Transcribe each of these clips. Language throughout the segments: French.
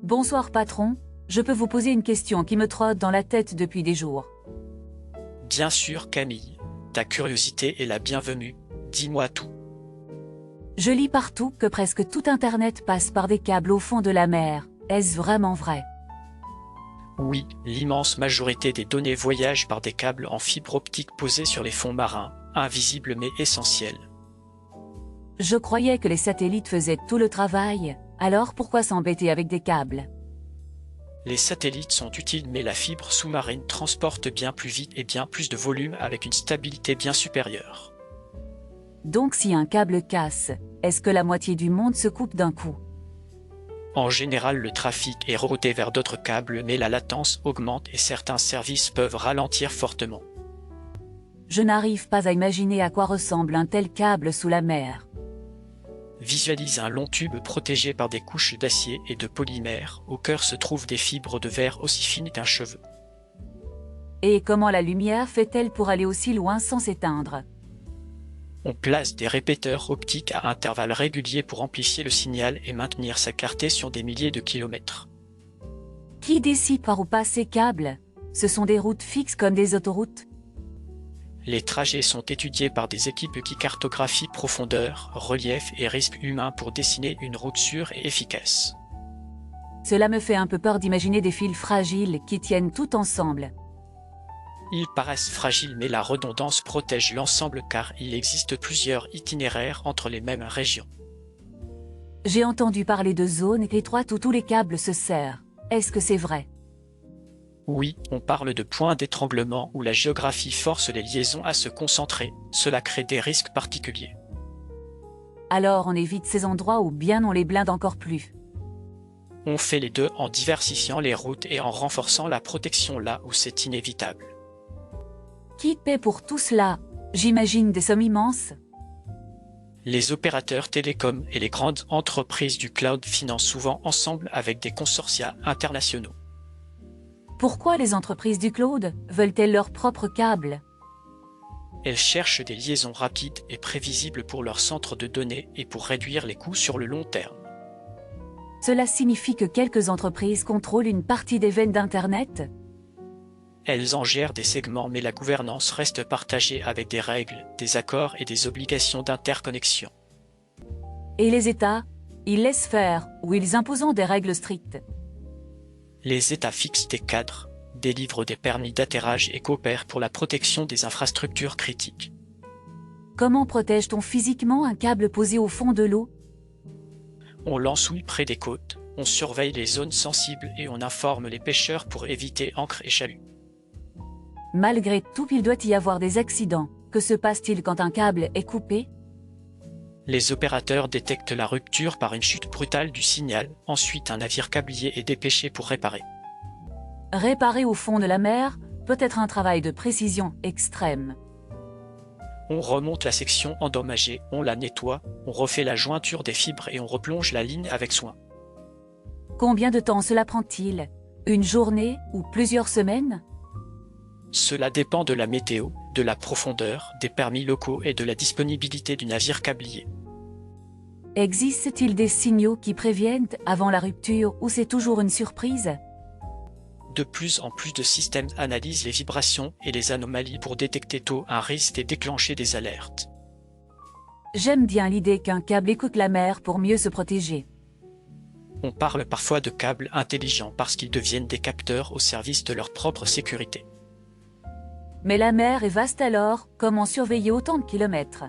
Bonsoir patron, je peux vous poser une question qui me trotte dans la tête depuis des jours. Bien sûr Camille, ta curiosité est la bienvenue, dis-moi tout. Je lis partout que presque tout Internet passe par des câbles au fond de la mer. Est-ce vraiment vrai? Oui, l'immense majorité des données voyagent par des câbles en fibre optique posés sur les fonds marins, invisibles mais essentiels. Je croyais que les satellites faisaient tout le travail, alors pourquoi s'embêter avec des câbles? Les satellites sont utiles mais la fibre sous-marine transporte bien plus vite et bien plus de volume avec une stabilité bien supérieure. Donc si un câble casse, est-ce que la moitié du monde se coupe d'un coup? En général, le trafic est rerouté vers d'autres câbles mais la latence augmente et certains services peuvent ralentir fortement. Je n'arrive pas à imaginer à quoi ressemble un tel câble sous la mer. Visualise un long tube protégé par des couches d'acier et de polymère. Au cœur se trouvent des fibres de verre aussi fines qu'un cheveu. Et comment la lumière fait-elle pour aller aussi loin sans s'éteindre? On place des répéteurs optiques à intervalles réguliers pour amplifier le signal et maintenir sa clarté sur des milliers de kilomètres. Qui décide par où passent ces câbles? Ce sont des routes fixes comme des autoroutes? Les trajets sont étudiés par des équipes qui cartographient profondeur, relief et risques humains pour dessiner une route sûre et efficace. Cela me fait un peu peur d'imaginer des fils fragiles qui tiennent tout ensemble. Ils paraissent fragiles mais la redondance protège l'ensemble car il existe plusieurs itinéraires entre les mêmes régions. J'ai entendu parler de zones étroites où tous les câbles se serrent. Est-ce que c'est vrai? Oui, on parle de points d'étranglement où la géographie force les liaisons à se concentrer, cela crée des risques particuliers. Alors on évite ces endroits ou bien on les blinde encore plus? On fait les deux en diversifiant les routes et en renforçant la protection là où c'est inévitable. Qui paie pour tout cela? J'imagine des sommes immenses. Les opérateurs télécoms et les grandes entreprises du cloud financent souvent ensemble avec des consortia internationaux. Pourquoi les entreprises du cloud veulent-elles leurs propres câbles? Elles cherchent des liaisons rapides et prévisibles pour leurs centres de données et pour réduire les coûts sur le long terme. Cela signifie que quelques entreprises contrôlent une partie des veines d'Internet? Elles en gèrent des segments mais la gouvernance reste partagée avec des règles, des accords et des obligations d'interconnexion. Et les États? Ils laissent faire ou ils imposent des règles strictes? Les États fixent des cadres, délivrent des permis d'atterrage et coopèrent pour la protection des infrastructures critiques. Comment protège-t-on physiquement un câble posé au fond de l'eau? On l'ensouille près des côtes, on surveille les zones sensibles et on informe les pêcheurs pour éviter ancres et chaluts. Malgré tout, il doit y avoir des accidents. Que se passe-t-il quand un câble est coupé? Les opérateurs détectent la rupture par une chute brutale du signal, ensuite un navire câblier est dépêché pour réparer. Réparer au fond de la mer peut être un travail de précision extrême. On remonte la section endommagée, on la nettoie, on refait la jointure des fibres et on replonge la ligne avec soin. Combien de temps cela prend-il? Une journée ou plusieurs semaines? Cela dépend de la météo, de la profondeur, des permis locaux et de la disponibilité du navire câblier. Existe-t-il des signaux qui préviennent avant la rupture ou c'est toujours une surprise? De plus en plus de systèmes analysent les vibrations et les anomalies pour détecter tôt un risque et déclencher des alertes. J'aime bien l'idée qu'un câble écoute la mer pour mieux se protéger. On parle parfois de câbles intelligents parce qu'ils deviennent des capteurs au service de leur propre sécurité. Mais la mer est vaste alors, comment surveiller autant de kilomètres?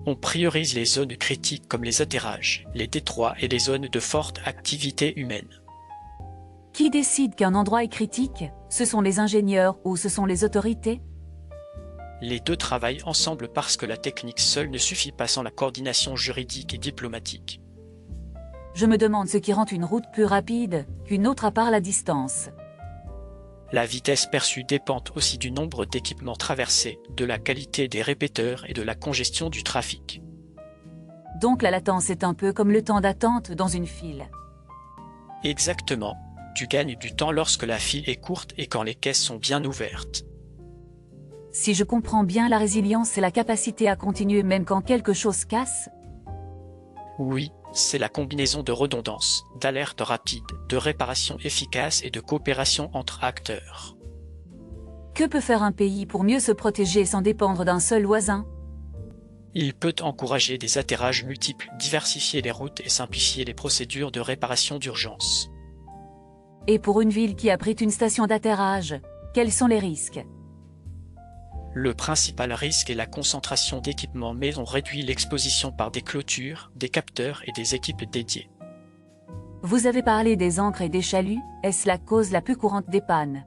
On priorise les zones critiques comme les atterrages, les détroits et les zones de forte activité humaine. Qui décide qu'un endroit est critique? Ce sont les ingénieurs ou ce sont les autorités? Les deux travaillent ensemble parce que la technique seule ne suffit pas sans la coordination juridique et diplomatique. Je me demande ce qui rend une route plus rapide qu'une autre à part la distance. La vitesse perçue dépend aussi du nombre d'équipements traversés, de la qualité des répéteurs et de la congestion du trafic. Donc la latence est un peu comme le temps d'attente dans une file. Exactement, tu gagnes du temps lorsque la file est courte et quand les caisses sont bien ouvertes. Si je comprends bien, la résilience, c'est la capacité à continuer même quand quelque chose casse? Oui, c'est la combinaison de redondance, d'alerte rapide, de réparation efficace et de coopération entre acteurs. Que peut faire un pays pour mieux se protéger sans dépendre d'un seul voisin? Il peut encourager des atterrages multiples, diversifier les routes et simplifier les procédures de réparation d'urgence. Et pour une ville qui abrite une station d'atterrage, quels sont les risques? Le principal risque est la concentration d'équipements, mais on réduit l'exposition par des clôtures, des capteurs et des équipes dédiées. Vous avez parlé des ancres et des chaluts, est-ce la cause la plus courante des pannes?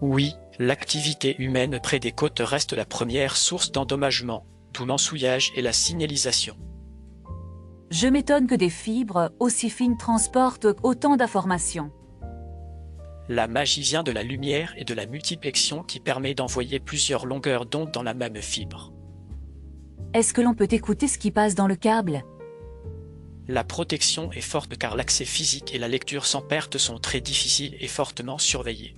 Oui, l'activité humaine près des côtes reste la première source d'endommagement, d'où l'ensouillage et la signalisation. Je m'étonne que des fibres aussi fines transportent autant d'informations. La magie vient de la lumière et de la multiplication qui permet d'envoyer plusieurs longueurs d'onde dans la même fibre. Est-ce que l'on peut écouter ce qui passe dans le câble? La protection est forte car l'accès physique et la lecture sans perte sont très difficiles et fortement surveillés.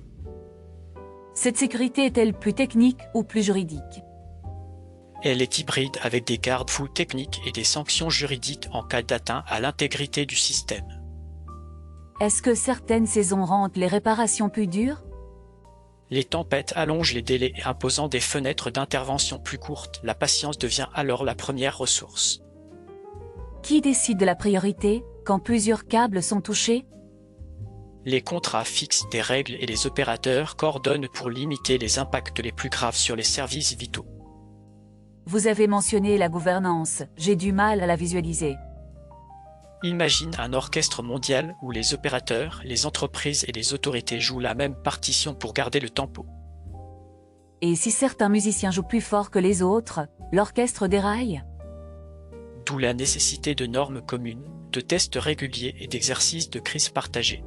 Cette sécurité est-elle plus technique ou plus juridique? Elle est hybride avec des garde-fous techniques et des sanctions juridiques en cas d'atteinte à l'intégrité du système. Est-ce que certaines saisons rendent les réparations plus dures? Les tempêtes allongent les délais imposant des fenêtres d'intervention plus courtes. La patience devient alors la première ressource. Qui décide de la priorité quand plusieurs câbles sont touchés? Les contrats fixent des règles et les opérateurs coordonnent pour limiter les impacts les plus graves sur les services vitaux. Vous avez mentionné la gouvernance, j'ai du mal à la visualiser. Imagine un orchestre mondial où les opérateurs, les entreprises et les autorités jouent la même partition pour garder le tempo. Et si certains musiciens jouent plus fort que les autres, l'orchestre déraille? D'où la nécessité de normes communes, de tests réguliers et d'exercices de crise partagés.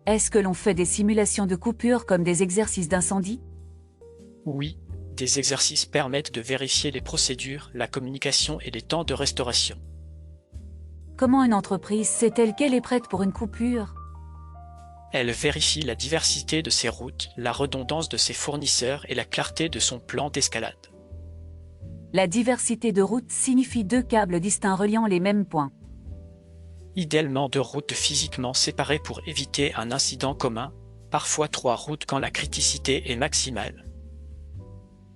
Est-ce que l'on fait des simulations de coupure comme des exercices d'incendie? Oui, des exercices permettent de vérifier les procédures, la communication et les temps de restauration. Comment une entreprise sait-elle qu'elle est prête pour une coupure? Elle vérifie la diversité de ses routes, la redondance de ses fournisseurs et la clarté de son plan d'escalade. La diversité de routes signifie 2 câbles distincts reliant les mêmes points. Idéalement 2 routes physiquement séparées pour éviter un incident commun, parfois 3 routes quand la criticité est maximale.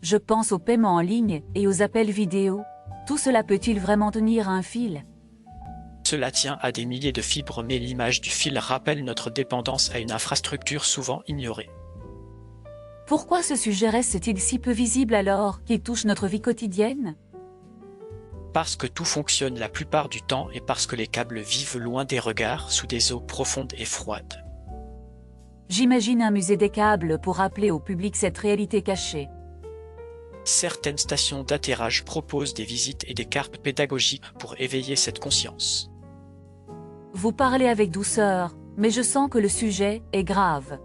Je pense aux paiements en ligne et aux appels vidéo. Tout cela peut-il vraiment tenir à un fil? Cela tient à des milliers de fibres, mais l'image du fil rappelle notre dépendance à une infrastructure souvent ignorée. Pourquoi ce sujet reste-t-il si peu visible alors qu'il touche notre vie quotidienne? Parce que tout fonctionne la plupart du temps et parce que les câbles vivent loin des regards, sous des eaux profondes et froides. J'imagine un musée des câbles pour rappeler au public cette réalité cachée. Certaines stations d'atterrage proposent des visites et des cartes pédagogiques pour éveiller cette conscience. Vous parlez avec douceur, mais je sens que le sujet est grave.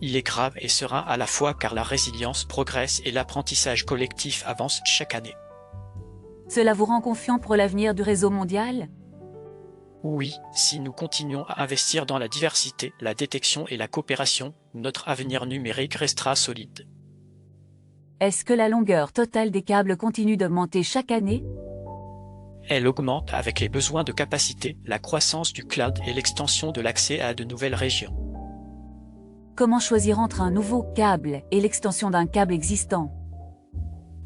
Il est grave et serein à la fois car la résilience progresse et l'apprentissage collectif avance chaque année. Cela vous rend confiant pour l'avenir du réseau mondial? Oui, si nous continuons à investir dans la diversité, la détection et la coopération, notre avenir numérique restera solide. Est-ce que la longueur totale des câbles continue d'augmenter chaque année? Elle augmente avec les besoins de capacité, la croissance du cloud et l'extension de l'accès à de nouvelles régions. Comment choisir entre un nouveau câble et l'extension d'un câble existant?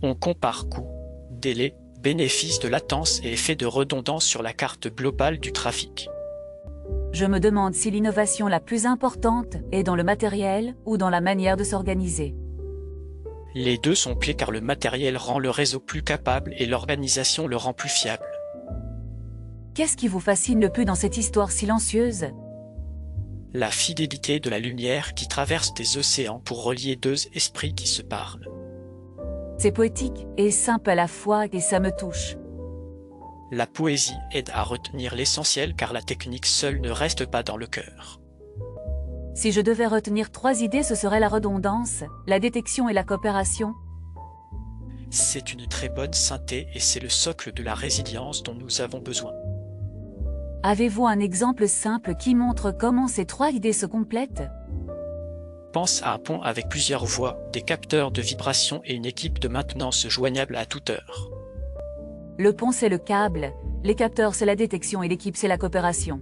On compare coût, délai, bénéfices de latence et effet de redondance sur la carte globale du trafic. Je me demande si l'innovation la plus importante est dans le matériel ou dans la manière de s'organiser. Les deux sont clés car le matériel rend le réseau plus capable et l'organisation le rend plus fiable. Qu'est-ce qui vous fascine le plus dans cette histoire silencieuse? La fidélité de la lumière qui traverse des océans pour relier 2 esprits qui se parlent. C'est poétique et simple à la fois et ça me touche. La poésie aide à retenir l'essentiel car la technique seule ne reste pas dans le cœur. Si je devais retenir 3 idées, ce serait la redondance, la détection et la coopération. C'est une très bonne synthèse et c'est le socle de la résilience dont nous avons besoin. Avez-vous un exemple simple qui montre comment ces 3 idées se complètent? Pense à un pont avec plusieurs voies, des capteurs de vibration et une équipe de maintenance joignable à toute heure. Le pont c'est le câble, les capteurs c'est la détection et l'équipe c'est la coopération.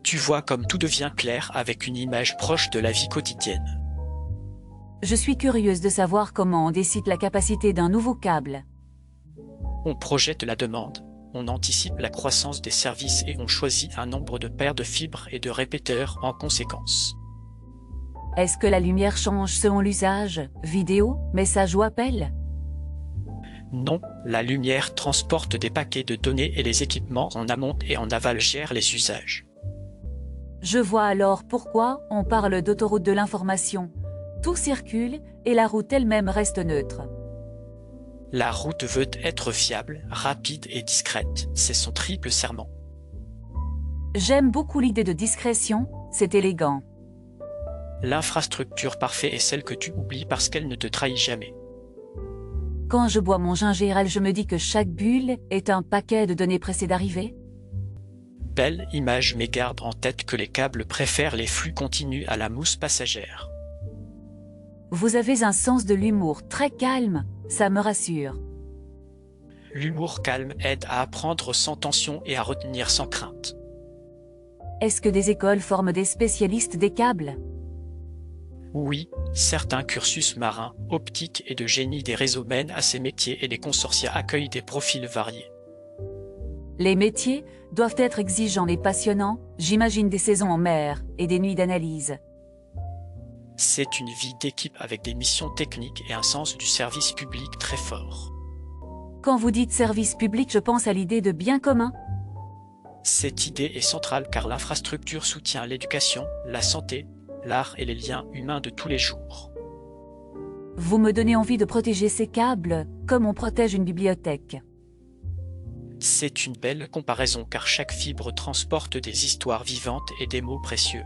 Tu vois comme tout devient clair avec une image proche de la vie quotidienne. Je suis curieuse de savoir comment on décide la capacité d'un nouveau câble. On projette la demande, on anticipe la croissance des services et on choisit un nombre de paires de fibres et de répéteurs en conséquence. Est-ce que la lumière change selon l'usage, vidéo, message ou appel? Non, la lumière transporte des paquets de données et les équipements en amont et en aval gèrent les usages. Je vois alors pourquoi on parle d'autoroute de l'information. Tout circule et la route elle-même reste neutre. La route veut être fiable, rapide et discrète, c'est son triple serment. J'aime beaucoup l'idée de discrétion, c'est élégant. L'infrastructure parfaite est celle que tu oublies parce qu'elle ne te trahit jamais. Quand je bois mon gingembre, je me dis que chaque bulle est un paquet de données pressées d'arriver. Belle image mais garde en tête que les câbles préfèrent les flux continus à la mousse passagère. Vous avez un sens de l'humour très calme, ça me rassure. L'humour calme aide à apprendre sans tension et à retenir sans crainte. Est-ce que des écoles forment des spécialistes des câbles? Oui, certains cursus marins, optiques et de génie des réseaux mènent à ces métiers et les consortia accueillent des profils variés. Les métiers doivent être exigeants et passionnants, j'imagine des saisons en mer et des nuits d'analyse. C'est une vie d'équipe avec des missions techniques et un sens du service public très fort. Quand vous dites service public, je pense à l'idée de bien commun. Cette idée est centrale car l'infrastructure soutient l'éducation, la santé, l'art et les liens humains de tous les jours. Vous me donnez envie de protéger ces câbles, comme on protège une bibliothèque. C'est une belle comparaison car chaque fibre transporte des histoires vivantes et des mots précieux.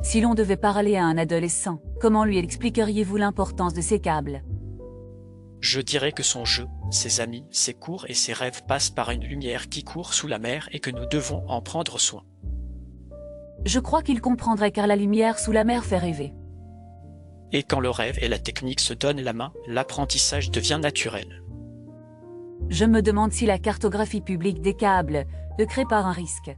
Si l'on devait parler à un adolescent, comment lui expliqueriez-vous l'importance de ces câbles? Je dirais que son jeu, ses amis, ses cours et ses rêves passent par une lumière qui court sous la mer et que nous devons en prendre soin. Je crois qu'il comprendrait car la lumière sous la mer fait rêver. Et quand le rêve et la technique se donnent la main, l'apprentissage devient naturel. Je me demande si la cartographie publique des câbles ne crée pas un risque.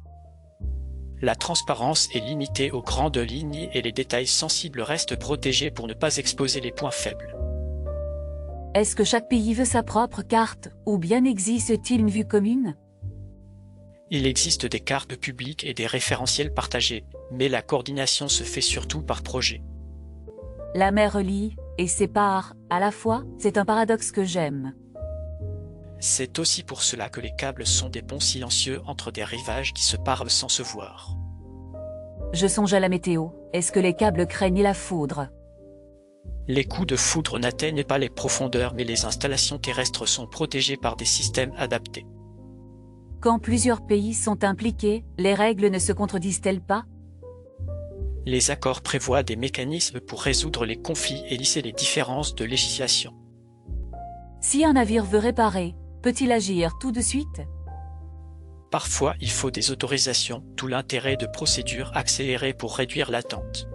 La transparence est limitée aux grandes lignes et les détails sensibles restent protégés pour ne pas exposer les points faibles. Est-ce que chaque pays veut sa propre carte, ou bien existe-t-il une vue commune? Il existe des cartes publiques et des référentiels partagés, mais la coordination se fait surtout par projet. La mer relie et sépare à la fois, c'est un paradoxe que j'aime. C'est aussi pour cela que les câbles sont des ponts silencieux entre des rivages qui se parlent sans se voir. Je songe à la météo, est-ce que les câbles craignent la foudre? Les coups de foudre n'atteignent pas les profondeurs mais les installations terrestres sont protégées par des systèmes adaptés. Quand plusieurs pays sont impliqués, les règles ne se contredisent-elles pas? Les accords prévoient des mécanismes pour résoudre les conflits et lisser les différences de législation. Si un navire veut réparer, peut-il agir tout de suite? Parfois, il faut des autorisations, tout l'intérêt de procédures accélérées pour réduire l'attente.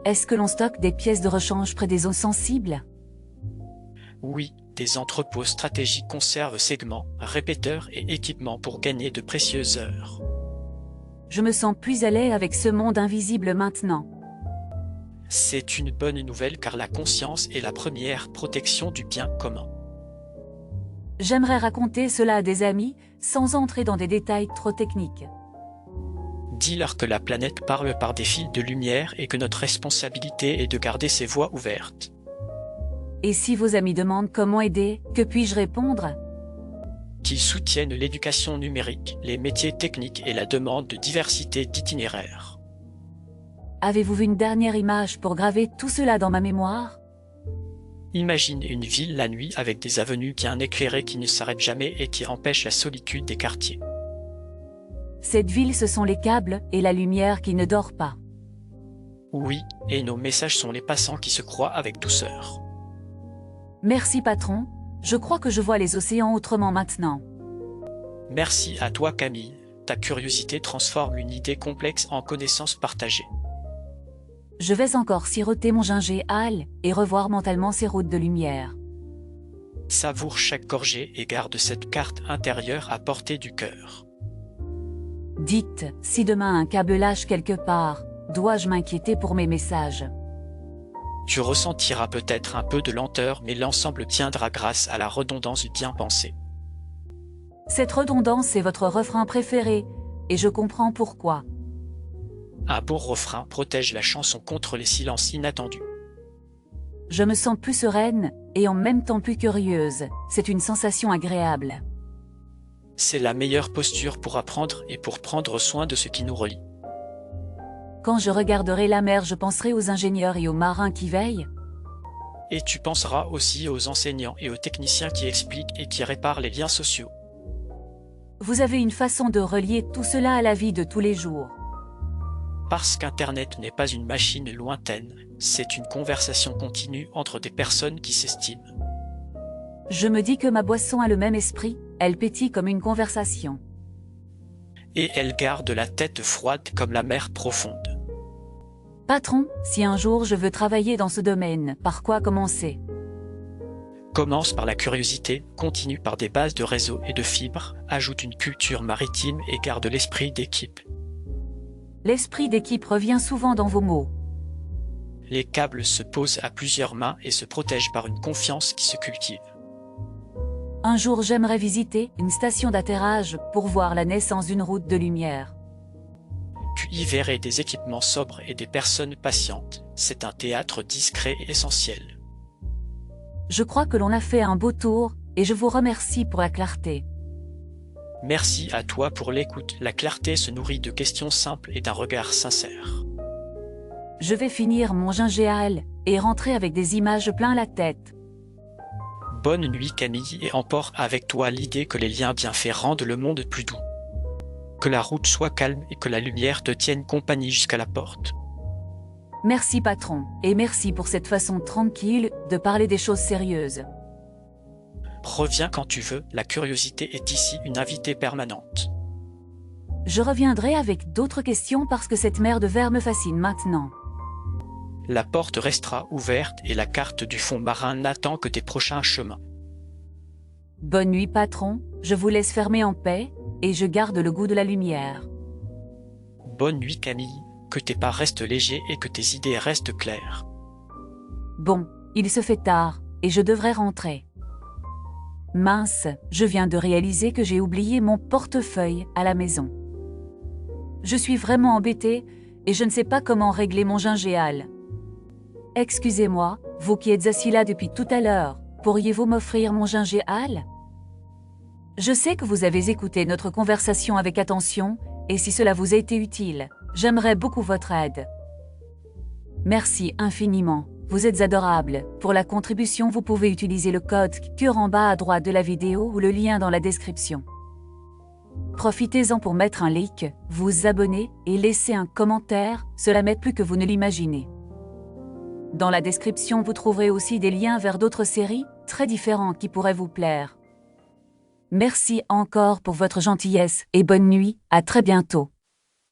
Est-ce que l'on stocke des pièces de rechange près des zones sensibles? Oui, des entrepôts stratégiques conservent segments, répéteurs et équipements pour gagner de précieuses heures. Je me sens plus à l'aise avec ce monde invisible maintenant. C'est une bonne nouvelle car la conscience est la première protection du bien commun. J'aimerais raconter cela à des amis, sans entrer dans des détails trop techniques. Dis-leur que la planète parle par des fils de lumière et que notre responsabilité est de garder ses voies ouvertes. Et si vos amis demandent comment aider, que puis-je répondre? Qu'ils soutiennent l'éducation numérique, les métiers techniques et la demande de diversité d'itinéraires. Avez-vous vu une dernière image pour graver tout cela dans ma mémoire? Imagine une ville la nuit avec des avenues bien éclairées qui ne s'arrêtent jamais et qui empêchent la solitude des quartiers. Cette ville, ce sont les câbles et la lumière qui ne dort pas. Oui, et nos messages sont les passants qui se croient avec douceur. Merci patron, je crois que je vois les océans autrement maintenant. Merci à toi Camille, ta curiosité transforme une idée complexe en connaissance partagée. Je vais encore siroter mon gingembre et revoir mentalement ces routes de lumière. Savoure chaque gorgée et garde cette carte intérieure à portée du cœur. Dites, si demain un câble lâche quelque part, dois-je m'inquiéter pour mes messages? Tu ressentiras peut-être un peu de lenteur, mais l'ensemble tiendra grâce à la redondance bien pensée. Cette redondance est votre refrain préféré, et je comprends pourquoi. Un beau refrain protège la chanson contre les silences inattendus. Je me sens plus sereine, et en même temps plus curieuse, c'est une sensation agréable. C'est la meilleure posture pour apprendre et pour prendre soin de ce qui nous relie. Quand je regarderai la mer, je penserai aux ingénieurs et aux marins qui veillent. Et tu penseras aussi aux enseignants et aux techniciens qui expliquent et qui réparent les liens sociaux. Vous avez une façon de relier tout cela à la vie de tous les jours. Parce qu'Internet n'est pas une machine lointaine, c'est une conversation continue entre des personnes qui s'estiment. Je me dis que ma boisson a le même esprit, elle pétille comme une conversation. Et elle garde la tête froide comme la mer profonde. Patron, si un jour je veux travailler dans ce domaine, par quoi commencer? Commence par la curiosité, continue par des bases de réseau et de fibres, ajoute une culture maritime et garde l'esprit d'équipe. L'esprit d'équipe revient souvent dans vos mots. Les câbles se posent à plusieurs mains et se protègent par une confiance qui se cultive. Un jour j'aimerais visiter une station d'atterrage pour voir la naissance d'une route de lumière. Tu y verrais des équipements sobres et des personnes patientes. C'est un théâtre discret et essentiel. Je crois que l'on a fait un beau tour, et je vous remercie pour la clarté. Merci à toi pour l'écoute. La clarté se nourrit de questions simples et d'un regard sincère. Je vais finir mon gingembre et rentrer avec des images plein la tête. Bonne nuit Camille, et emporte avec toi l'idée que les liens bien faits rendent le monde plus doux. Que la route soit calme et que la lumière te tienne compagnie jusqu'à la porte. Merci patron, et merci pour cette façon tranquille de parler des choses sérieuses. Reviens quand tu veux, la curiosité est ici une invitée permanente. Je reviendrai avec d'autres questions parce que cette mer de verre me fascine maintenant. La porte restera ouverte et la carte du fond marin n'attend que tes prochains chemins. Bonne nuit patron, je vous laisse fermer en paix, et je garde le goût de la lumière. Bonne nuit Camille, que tes pas restent légers et que tes idées restent claires. Bon, il se fait tard, et je devrais rentrer. Mince, je viens de réaliser que j'ai oublié mon portefeuille à la maison. Je suis vraiment embêtée, et je ne sais pas comment régler mon gingembre. Excusez-moi, vous qui êtes assis là depuis tout à l'heure, pourriez-vous m'offrir mon gingembre? Je sais que vous avez écouté notre conversation avec attention, et si cela vous a été utile, j'aimerais beaucoup votre aide. Merci infiniment, vous êtes adorable. Pour la contribution, vous pouvez utiliser le code cœur en bas à droite de la vidéo ou le lien dans la description. Profitez-en pour mettre un like, vous abonner et laisser un commentaire, cela m'aide plus que vous ne l'imaginez. Dans la description, vous trouverez aussi des liens vers d'autres séries, très différents qui pourraient vous plaire. Merci encore pour votre gentillesse et bonne nuit, à très bientôt.